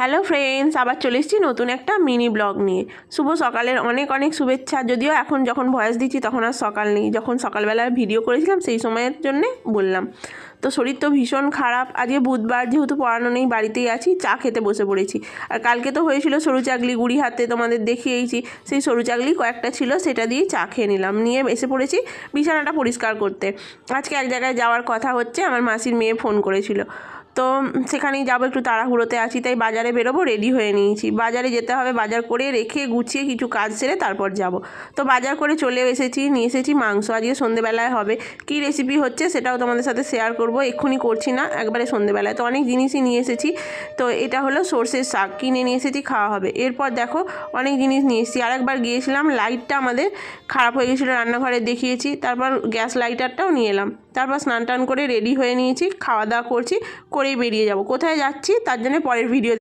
Hello friends, আবার চলে এসেছি নতুন একটা মিনি ব্লগ নিয়ে। শুভ সকালের অনেক অনেক শুভেচ্ছা। যদিও এখন যখন ভয়েস দিচ্ছি তখন আর সকাল নেই, যখন সকালবেলায় ভিডিও করেছিলাম সেই সময়ের জন্যে বললাম। তো শরীর তো ভীষণ খারাপ। আজকে বুধবার, যেহেতু পড়ানো নেই, বাড়িতেই আছি, চা খেতে বসে পড়েছি। আর কালকে তো হয়েছিল সরু চাগলি গুড়ি হাতে, তোমাদের দেখিয়েছি। সেই সরু চাগলি কয়েকটা ছিল, সেটা দিয়ে চা খেয়ে নিলাম, নিয়ে এসে পড়েছি বিছানাটা পরিষ্কার করতে। আজকে এক জায়গায় যাওয়ার কথা হচ্ছে, আমার মাসির মেয়ে ফোন করেছিল, তো সেখানেই যাবো, একটু তাড়াহুড়োতে আছি, তাই বাজারে বেরোবো, রেডি হয়ে নিয়েছি। বাজারে যেতে হবে, বাজার করে রেখে গুছিয়ে কিছু কাজ সেরে তারপর যাব। তো বাজার করে চলে এসেছি, নিয়ে এসেছি মাংস। আজকে সন্ধেবেলায় হবে। কী রেসিপি হচ্ছে সেটাও তোমাদের সাথে শেয়ার করব, এক্ষুনি করছি না, একবারে সন্ধেবেলায়। তো অনেক জিনিসই নিয়ে এসেছি। তো এটা হলো সর্ষের শাক, কিনে নিয়ে এসেছি, খাওয়া হবে। এরপর দেখো অনেক জিনিস নিয়ে এসেছি। আরেকবার গিয়েছিলাম, লাইটটা আমাদের খারাপ হয়ে গেছিলো, রান্নাঘরে দেখিয়েছি, তারপর গ্যাস লাইটারটাও নিয়ে এলাম। তারপর স্নান টান করে রেডি হয়ে নিয়েছি, খাওয়া দাওয়া করছি, করেই বেরিয়ে যাব। কোথায় যাচ্ছি তার জন্য পরের ভিডিও